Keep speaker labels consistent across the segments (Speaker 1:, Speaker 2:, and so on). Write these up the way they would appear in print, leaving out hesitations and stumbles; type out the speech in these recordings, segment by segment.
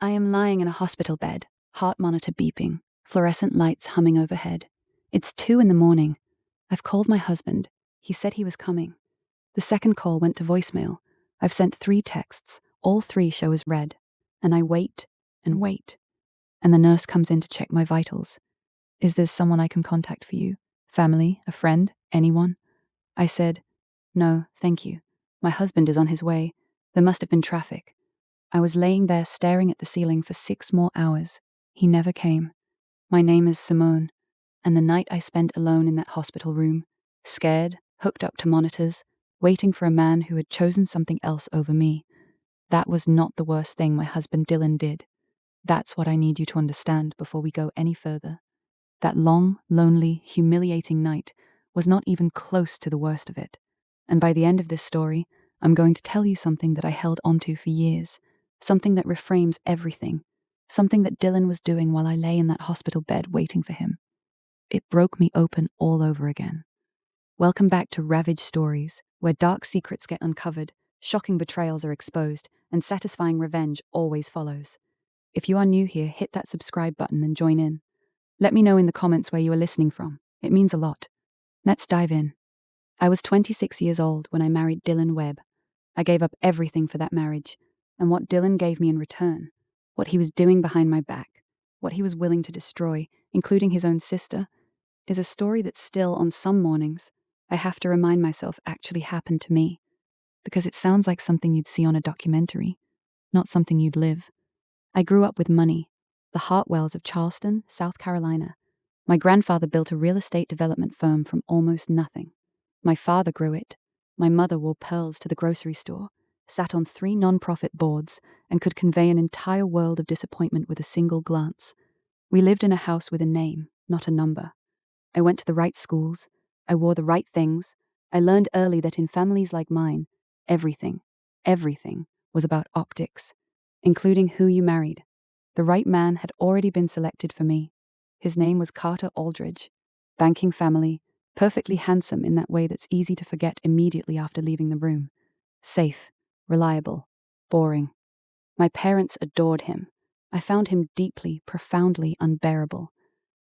Speaker 1: I am lying in a hospital bed, heart monitor beeping, fluorescent lights humming overhead. It's 2 a.m. I've called my husband. He said he was coming. The second call went to voicemail. I've sent 3 texts. All 3 show as read. And I wait and wait. And the nurse comes in to check my vitals. Is there someone I can contact for you? Family? A friend? Anyone? I said, no, thank you. My husband is on his way. There must have been traffic. I was laying there staring at the ceiling for 6 more hours. He never came. My name is Simone, and the night I spent alone in that hospital room, scared, hooked up to monitors, waiting for a man who had chosen something else over me, that was not the worst thing my husband Dylan did. That's what I need you to understand before we go any further. That long, lonely, humiliating night was not even close to the worst of it. And by the end of this story, I'm going to tell you something that I held onto for years, something that reframes everything, something that Dylan was doing while I lay in that hospital bed waiting for him. It broke me open all over again. Welcome back to Ravage Stories, where dark secrets get uncovered, shocking betrayals are exposed, and satisfying revenge always follows. If you are new here, hit that subscribe button and join in. Let me know in the comments where you are listening from. It means a lot. Let's dive in. I was 26 years old when I married Dylan Webb. I gave up everything for that marriage, and what Dylan gave me in return, what he was doing behind my back, what he was willing to destroy, including his own sister, is a story that still, on some mornings, I have to remind myself actually happened to me, because it sounds like something you'd see on a documentary, not something you'd live. I grew up with money, the Hartwells of Charleston, South Carolina. My grandfather built a real estate development firm from almost nothing. My father grew it. My mother wore pearls to the grocery store, sat on 3 non-profit boards, and could convey an entire world of disappointment with a single glance. We lived in a house with a name, not a number. I went to the right schools. I wore the right things. I learned early that in families like mine, everything was about optics, including who you married. The right man had already been selected for me. His name was Carter Aldridge. Banking family, perfectly handsome in that way that's easy to forget immediately after leaving the room. Safe, reliable, boring. My parents adored him. I found him deeply, profoundly unbearable,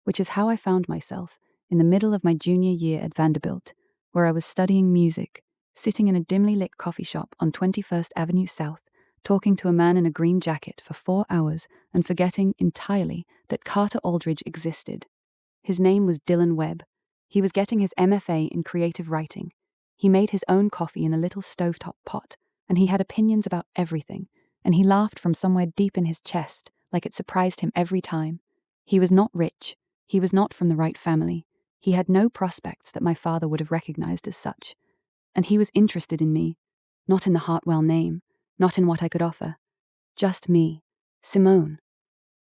Speaker 1: which is how I found myself in the middle of my junior year at Vanderbilt, where I was studying music, sitting in a dimly lit coffee shop on 21st Avenue South, talking to a man in a green jacket for 4 hours and forgetting entirely that Carter Aldridge existed. His name was Dylan Webb. He was getting his MFA in creative writing. He made his own coffee in a little stovetop pot, and he had opinions about everything, and he laughed from somewhere deep in his chest, like it surprised him every time. He was not rich. He was not from the right family. He had no prospects that my father would have recognized as such. And he was interested in me, not in the Hartwell name, not in what I could offer. Just me, Simone,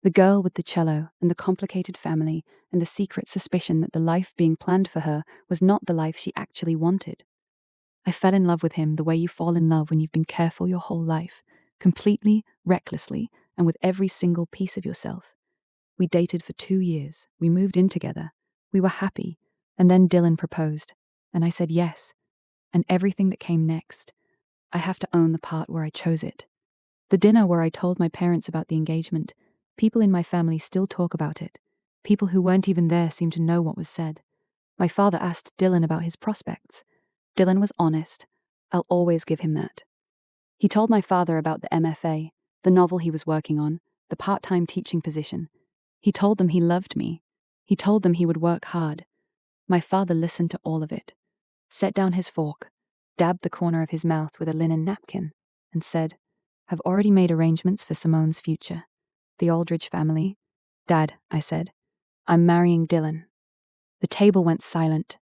Speaker 1: the girl with the cello and the complicated family and the secret suspicion that the life being planned for her was not the life she actually wanted. I fell in love with him the way you fall in love when you've been careful your whole life, completely, recklessly, and with every single piece of yourself. We dated for 2 years. We moved in together. We were happy. And then Dylan proposed. And I said yes. And everything that came next, I have to own the part where I chose it. The dinner where I told my parents about the engagement, people in my family still talk about it. People who weren't even there seem to know what was said. My father asked Dylan about his prospects. Dylan was honest. I'll always give him that. He told my father about the MFA, the novel he was working on, the part-time teaching position. He told them he loved me. He told them he would work hard. My father listened to all of it, set down his fork, dabbed the corner of his mouth with a linen napkin, and said, "Have already made arrangements for Simone's future. The Aldridge family." "Dad," I said, "I'm marrying Dylan." The table went silent.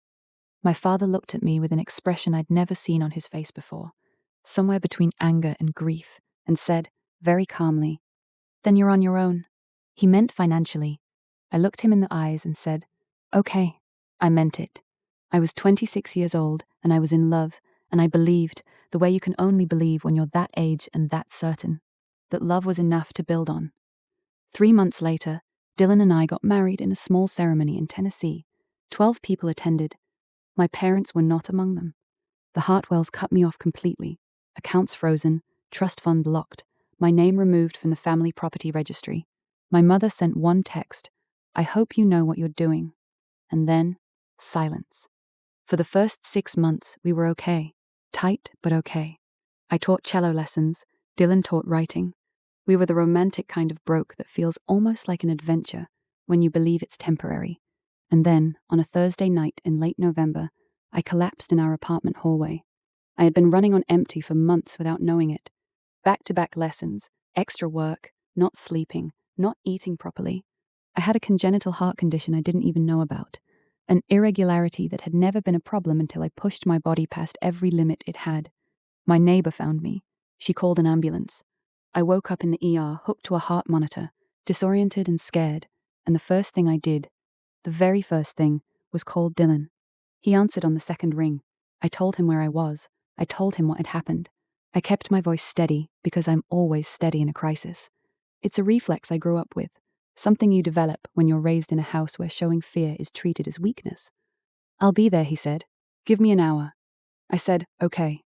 Speaker 1: My father looked at me with an expression I'd never seen on his face before, somewhere between anger and grief, and said, very calmly, "Then you're on your own." He meant financially. I looked him in the eyes and said, "Okay." I meant it. I was 26 years old, and I was in love, and I believed, the way you can only believe when you're that age and that certain, that love was enough to build on. 3 months later, Dylan and I got married in a small ceremony in Tennessee. 12 people attended. My parents were not among them. The Hartwells cut me off completely. Accounts frozen, trust fund blocked. My name removed from the family property registry. My mother sent one text, "I hope you know what you're doing." And then, silence. For the first 6 months, we were okay. Tight, but okay. I taught cello lessons. Dylan taught writing. We were the romantic kind of broke that feels almost like an adventure when you believe it's temporary. And then, on a Thursday night in late November, I collapsed in our apartment hallway. I had been running on empty for months without knowing it. Back-to-back lessons, extra work, not sleeping, not eating properly. I had a congenital heart condition I didn't even know about. An irregularity that had never been a problem until I pushed my body past every limit it had. My neighbor found me. She called an ambulance. I woke up in the ER, hooked to a heart monitor, disoriented and scared, and the first thing I did, the very first thing, was call Dylan. He answered on the second ring. I told him where I was. I told him what had happened. I kept my voice steady because I'm always steady in a crisis. It's a reflex I grew up with, something you develop when you're raised in a house where showing fear is treated as weakness. "I'll be there," he said. "Give me an hour." I said, "Okay."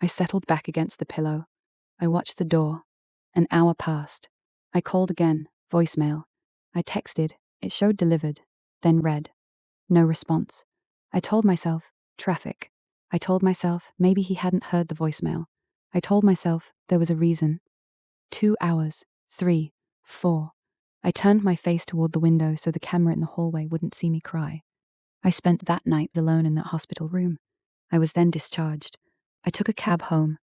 Speaker 1: I settled back against the pillow. I watched the door. An hour passed. I called again, voicemail. I texted. It showed delivered, then read. No response. I told myself, traffic. I told myself maybe he hadn't heard the voicemail. I told myself there was a reason. 2 hours, 3, 4. I turned my face toward the window so the camera in the hallway wouldn't see me cry. I spent that night alone in that hospital room. I was then discharged. I took a cab home.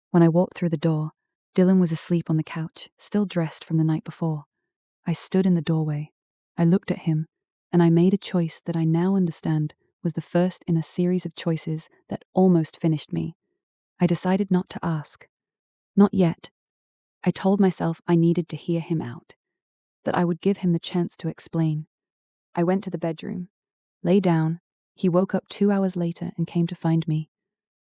Speaker 1: When I walked through the door, Dylan was asleep on the couch, still dressed from the night before. I stood in the doorway. I looked at him, and I made a choice that I now understand was the first in a series of choices that almost finished me. I decided not to ask. Not yet. I told myself I needed to hear him out, that I would give him the chance to explain. I went to the bedroom, lay down. He woke up 2 hours later and came to find me.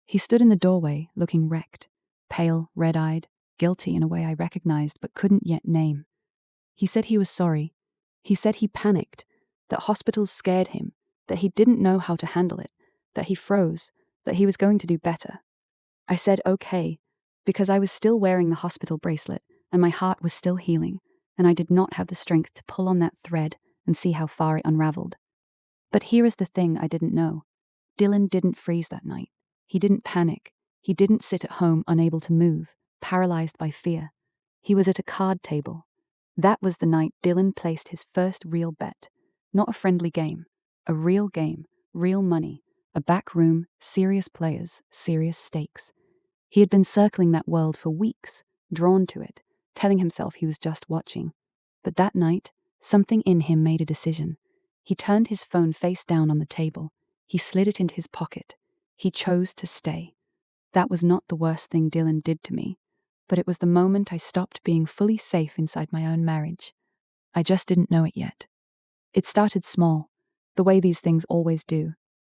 Speaker 1: He stood in the doorway, looking wrecked, pale, red-eyed, guilty in a way I recognized but couldn't yet name. He said he was sorry. He said he panicked, that hospitals scared him, that he didn't know how to handle it, that he froze, that he was going to do better. I said okay, because I was still wearing the hospital bracelet and my heart was still healing, and I did not have the strength to pull on that thread and see how far it unraveled. But here is the thing I didn't know. Dylan didn't freeze that night. He didn't panic. He didn't sit at home unable to move, paralyzed by fear. He was at a card table. That was the night Dylan placed his first real bet. Not a friendly game. A real game, real money, a back room, serious players, serious stakes. He had been circling that world for weeks, drawn to it, telling himself he was just watching. But that night, something in him made a decision. He turned his phone face down on the table. He slid it into his pocket. He chose to stay. That was not the worst thing Dylan did to me, but it was the moment I stopped being fully safe inside my own marriage. I just didn't know it yet. It started small, the way these things always do.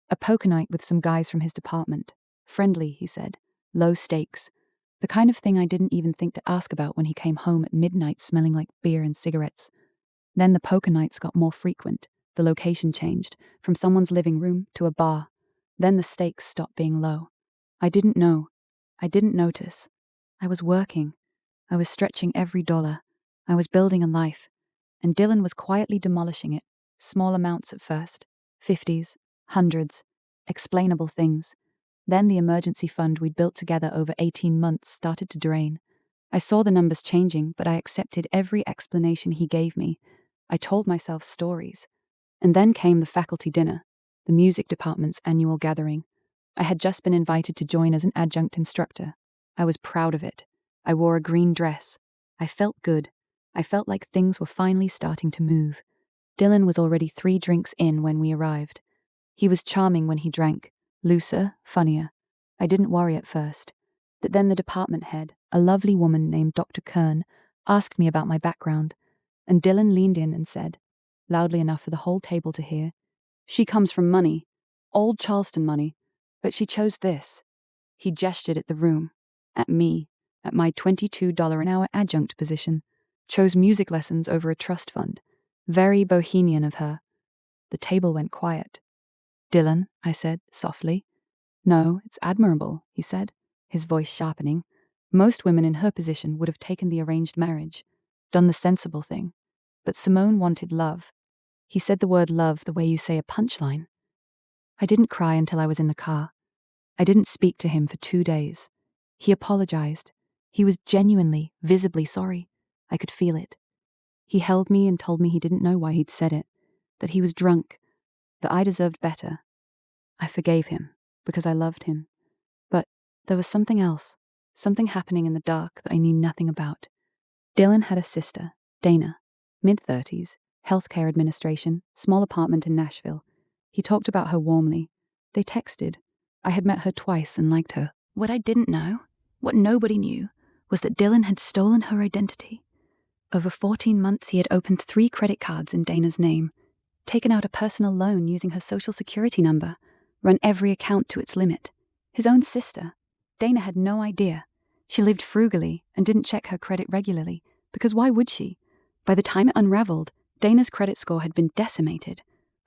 Speaker 1: A poker night with some guys from his department. Friendly, he said. Low stakes. The kind of thing I didn't even think to ask about when he came home at midnight smelling like beer and cigarettes. Then the poker nights got more frequent. The location changed, from someone's living room to a bar. Then the stakes stopped being low. I didn't know. I didn't notice. I was working. I was stretching every dollar. I was building a life. And Dylan was quietly demolishing it. Small amounts at first. 50s, hundreds, explainable things. Then the emergency fund we'd built together over 18 months started to drain. I saw the numbers changing, but I accepted every explanation he gave me. I told myself stories. And then came the faculty dinner, the music department's annual gathering. I had just been invited to join as an adjunct instructor. I was proud of it. I wore a green dress. I felt good. I felt like things were finally starting to move. Dylan was already 3 drinks in when we arrived. He was charming when he drank, looser, funnier. I didn't worry at first. But then the department head, a lovely woman named Dr. Kern, asked me about my background, and Dylan leaned in and said, loudly enough for the whole table to hear, "She comes from money, old Charleston money, but she chose this." He gestured at the room, at me, at my $22 an hour adjunct position, chose music lessons over a trust fund. Very bohemian of her. The table went quiet. "Dylan," I said, softly. "No, it's admirable," he said, his voice sharpening. Most women in her position would have taken the arranged marriage, done the sensible thing. But Simone wanted love. He said the word love the way you say a punchline. I didn't cry until I was in the car. I didn't speak to him for 2 days. He apologized. He was genuinely, visibly sorry. I could feel it. He held me and told me he didn't know why he'd said it, that he was drunk, that I deserved better. I forgave him, because I loved him. But there was something else, something happening in the dark that I knew nothing about. Dylan had a sister, Dana, mid-30s, healthcare administration, small apartment in Nashville. He talked about her warmly. They texted. I had met her twice and liked her. What I didn't know, what nobody knew, was that Dylan had stolen her identity. Over 14 months, he had opened 3 credit cards in Dana's name, taken out a personal loan using her social security number, run every account to its limit. His own sister, Dana, had no idea. She lived frugally and didn't check her credit regularly, because why would she? By the time it unraveled, Dana's credit score had been decimated.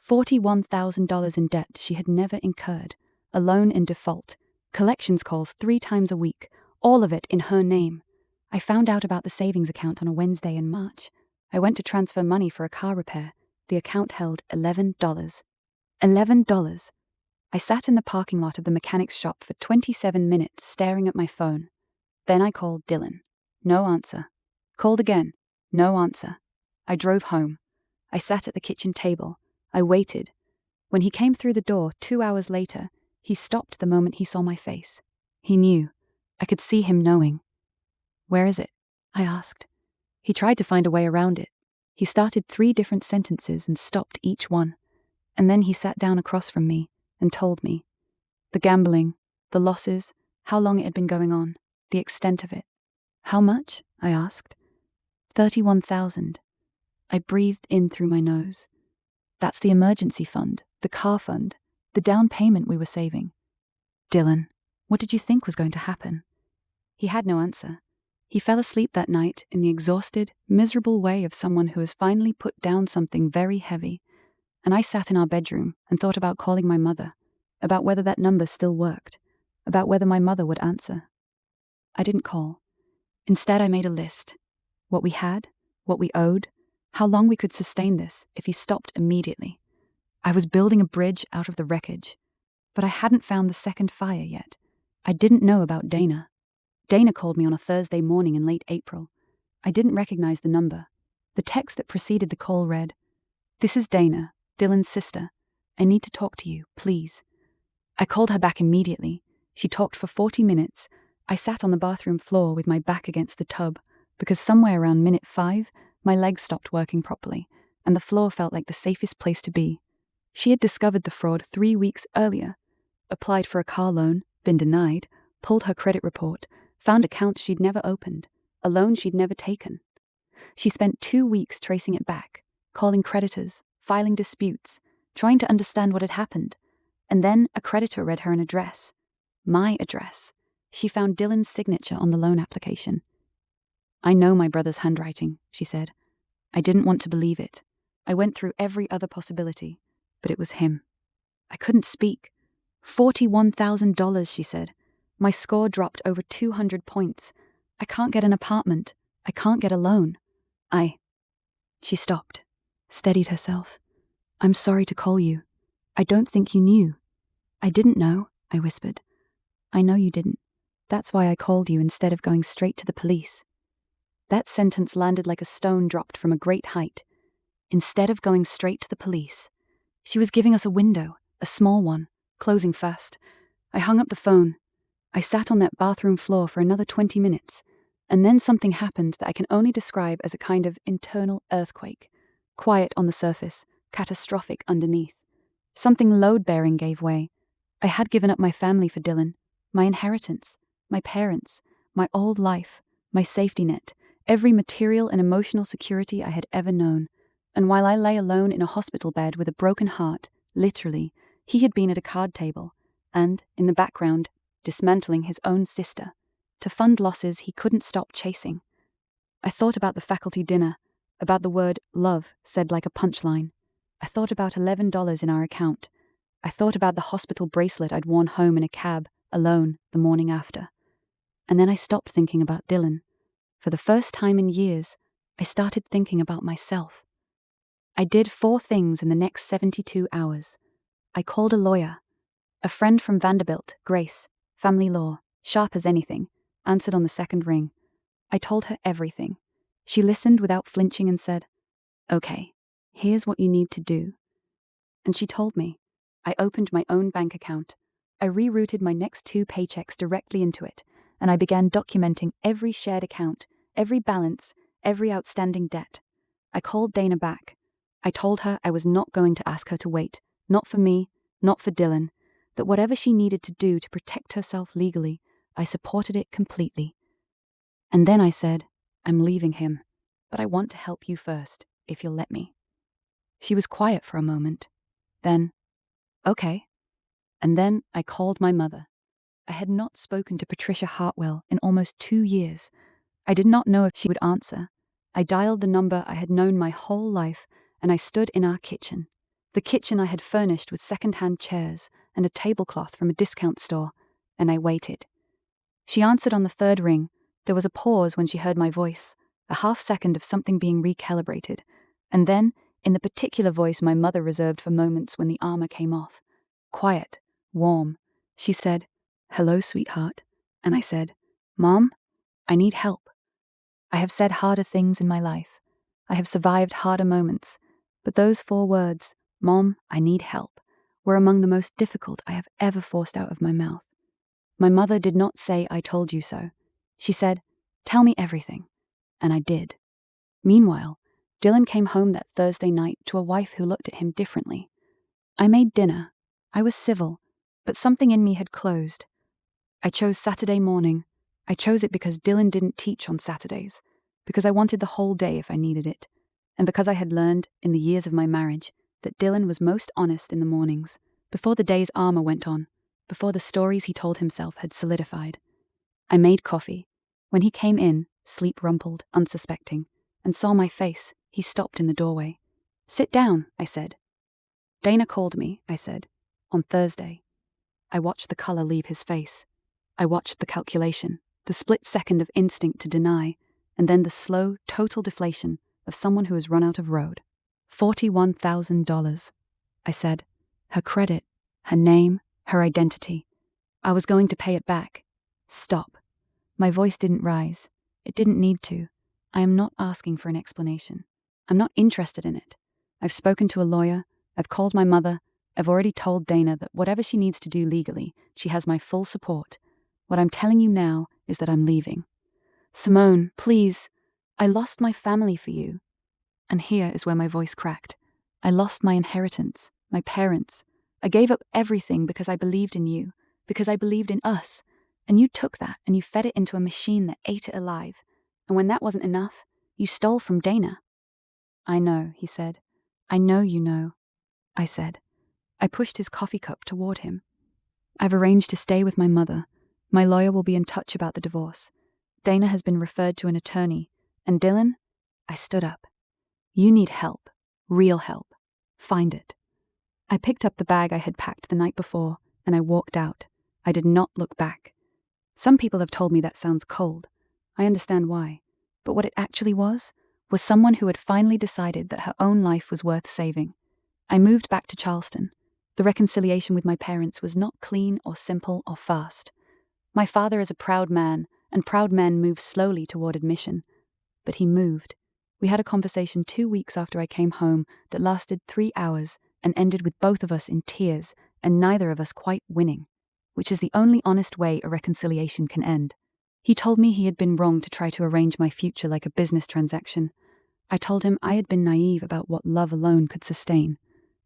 Speaker 1: $41,000 in debt she had never incurred, a loan in default, collections calls 3 times a week, all of it in her name. I found out about the savings account on a Wednesday in March. I went to transfer money for a car repair. The account held $11. $11. I sat in the parking lot of the mechanic's shop for 27 minutes staring at my phone. Then I called Dylan. No answer. Called again. No answer. I drove home. I sat at the kitchen table. I waited. When he came through the door 2 hours later, he stopped the moment he saw my face. He knew. I could see him knowing. Where is it? I asked. He tried to find a way around it. He started 3 different sentences and stopped each one. And then he sat down across from me and told me. The gambling, the losses, how long it had been going on, the extent of it. How much? I asked. 31,000. I breathed in through my nose. That's the emergency fund, the car fund, the down payment we were saving. Dylan, what did you think was going to happen? He had no answer. He fell asleep that night in the exhausted, miserable way of someone who has finally put down something very heavy. And I sat in our bedroom and thought about calling my mother, about whether that number still worked, about whether my mother would answer. I didn't call. Instead, I made a list. What we had, what we owed, how long we could sustain this if he stopped immediately. I was building a bridge out of the wreckage, but I hadn't found the second fire yet. I didn't know about Dana. Dana called me on a Thursday morning in late April. I didn't recognize the number. The text that preceded the call read, "This is Dana, Dylan's sister. I need to talk to you, please." I called her back immediately. She talked for 40 minutes. I sat on the bathroom floor with my back against the tub, because somewhere around minute 5, my legs stopped working properly, and the floor felt like the safest place to be. She had discovered the fraud 3 weeks earlier, applied for a car loan, been denied, pulled her credit report, found accounts she'd never opened, a loan she'd never taken. She spent 2 weeks tracing it back, calling creditors, filing disputes, trying to understand what had happened. And then a creditor read her an address. My address. She found Dylan's signature on the loan application. "I know my brother's handwriting," she said. I didn't want to believe it. I went through every other possibility, but it was him. I couldn't speak. $41,000, she said. My score dropped over 200 points. I can't get an apartment. I can't get a loan. She stopped, steadied herself. "I'm sorry to call you. I don't think you knew." "I didn't know," I whispered. "I know you didn't. That's why I called you instead of going straight to the police." That sentence landed like a stone dropped from a great height. Instead of going straight to the police. She was giving us a window, a small one, closing fast. I hung up the phone. I sat on that bathroom floor for another 20 minutes, and then something happened that I can only describe as a kind of internal earthquake. Quiet on the surface, catastrophic underneath. Something load-bearing gave way. I had given up my family for Dylan, my inheritance, my parents, my old life, my safety net, every material and emotional security I had ever known. And while I lay alone in a hospital bed with a broken heart, literally, he had been at a card table, and, in the background, dismantling his own sister, to fund losses he couldn't stop chasing. I thought about the faculty dinner, about the word love said like a punchline. I thought about $11 in our account. I thought about the hospital bracelet I'd worn home in a cab, alone, the morning after. And then I stopped thinking about Dylan. For the first time in years, I started thinking about myself. I did 4 things in the next 72 hours. I called a lawyer. A friend from Vanderbilt, Grace, family law, sharp as anything, answered on the second ring. I told her everything. She listened without flinching and said, "Okay, here's what you need to do." And she told me. I opened my own bank account. I rerouted my next 2 paychecks directly into it, and I began documenting every shared account, every balance, every outstanding debt. I called Dana back. I told her I was not going to ask her to wait, not for me, not for Dylan, that whatever she needed to do to protect herself legally, I supported it completely. And then I said, "I'm leaving him, but I want to help you first, if you'll let me." She was quiet for a moment. Then, "Okay." And then I called my mother. I had not spoken to Patricia Hartwell in almost 2 years. I did not know if she would answer. I dialed the number I had known my whole life, and I stood in our kitchen. The kitchen I had furnished with second-hand chairs and a tablecloth from a discount store, and I waited. She answered on the 3rd ring. There was a pause when she heard my voice, a half-second of something being recalibrated, and then, in the particular voice my mother reserved for moments when the armor came off, quiet, warm, she said, "Hello, sweetheart." And I said, "Mom, I need help. I have said harder things in my life. I have survived harder moments, but those 4 words, 'Mom, I need help,' were among the most difficult I have ever forced out of my mouth." My mother did not say, "I told you so." She said, "Tell me everything." And I did. Meanwhile, Dylan came home that Thursday night to a wife who looked at him differently. I made dinner. I was civil, but something in me had closed. I chose Saturday morning. I chose it because Dylan didn't teach on Saturdays, because I wanted the whole day if I needed it, and because I had learned, in the years of my marriage, that Dylan was most honest in the mornings, before the day's armor went on, before the stories he told himself had solidified. I made coffee. When he came in, sleep-rumpled, unsuspecting, and saw my face, he stopped in the doorway. "Sit down," I said. "Dana called me," I said, "on Thursday." I watched the color leave his face. I watched the calculation, the split second of instinct to deny, and then the slow, total deflation of someone who has run out of road. $41,000. I said. Her credit, her name, her identity. I was going to pay it back. Stop. My voice didn't rise. It didn't need to. I am not asking for an explanation. I'm not interested in it. I've spoken to a lawyer. I've called my mother. I've already told Dana that whatever she needs to do legally, she has my full support. What I'm telling you now is that I'm leaving. Simone, please. I lost my family for you. And here is where my voice cracked. I lost my inheritance, my parents. I gave up everything because I believed in you, because I believed in us. And you took that and you fed it into a machine that ate it alive. And when that wasn't enough, you stole from Dana. I know, he said. I know you know, I said. I pushed his coffee cup toward him. I've arranged to stay with my mother. My lawyer will be in touch about the divorce. Dana has been referred to an attorney. And Dylan? I stood up. You need help. Real help. Find it. I picked up the bag I had packed the night before, and I walked out. I did not look back. Some people have told me that sounds cold. I understand why. But what it actually was someone who had finally decided that her own life was worth saving. I moved back to Charleston. The reconciliation with my parents was not clean or simple or fast. My father is a proud man, and proud men move slowly toward admission. But he moved. We had a conversation 2 weeks after I came home that lasted 3 hours and ended with both of us in tears and neither of us quite winning, which is the only honest way a reconciliation can end. He told me he had been wrong to try to arrange my future like a business transaction. I told him I had been naive about what love alone could sustain.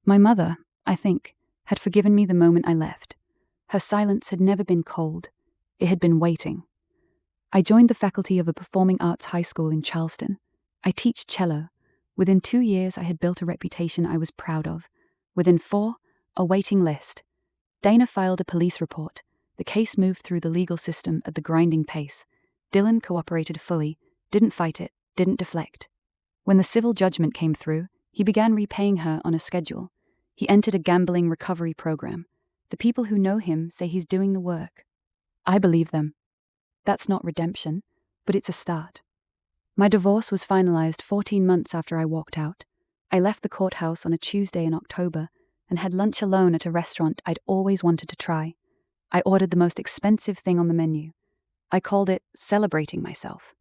Speaker 1: My mother, I think, had forgiven me the moment I left. Her silence had never been cold. It had been waiting. I joined the faculty of a performing arts high school in Charleston. I teach cello. Within 2 years, I had built a reputation I was proud of. Within 4, a waiting list. Dana filed a police report. The case moved through the legal system at the grinding pace. Dylan cooperated fully, didn't fight it, didn't deflect. When the civil judgment came through, he began repaying her on a schedule. He entered a gambling recovery program. The people who know him say he's doing the work. I believe them. That's not redemption, but it's a start. My divorce was finalized 14 months after I walked out. I left the courthouse on a Tuesday in October and had lunch alone at a restaurant I'd always wanted to try. I ordered the most expensive thing on the menu. I called it celebrating myself.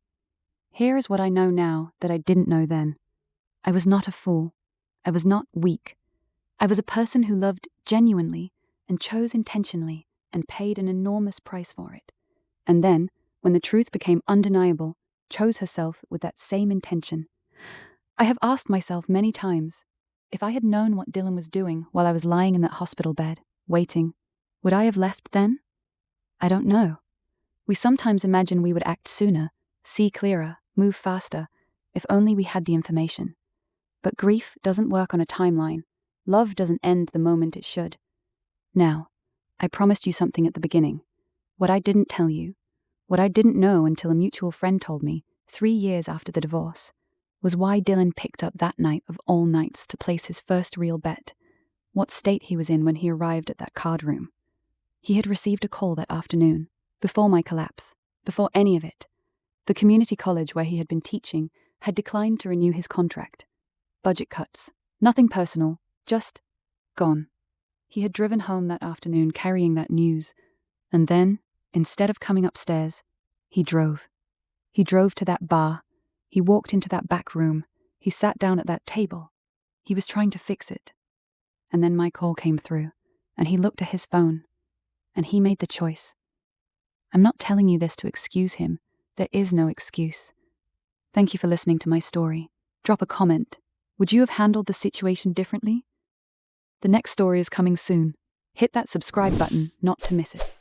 Speaker 1: Here is what I know now that I didn't know then. I was not a fool. I was not weak. I was a person who loved genuinely and chose intentionally and paid an enormous price for it. And then, when the truth became undeniable, chose herself with that same intention. I have asked myself many times, if I had known what Dylan was doing while I was lying in that hospital bed, waiting, would I have left then? I don't know. We sometimes imagine we would act sooner, see clearer, move faster, if only we had the information. But grief doesn't work on a timeline. Love doesn't end the moment it should. Now, I promised you something at the beginning. What I didn't tell you, what I didn't know until a mutual friend told me 3 years after the divorce, was why Dylan picked up that night of all nights to place his first real bet, what state he was in when he arrived at that card room. He had received a call that afternoon, before my collapse, before any of it. The community college where he had been teaching had declined to renew his contract. Budget cuts, nothing personal, just gone. He had driven home that afternoon carrying that news, and then, instead of coming upstairs, he drove. He drove to that bar. He walked into that back room. He sat down at that table. He was trying to fix it. And then my call came through, and he looked at his phone, and he made the choice. I'm not telling you this to excuse him. There is no excuse. Thank you for listening to my story. Drop a comment. Would you have handled the situation differently? The next story is coming soon. Hit that subscribe button not to miss it.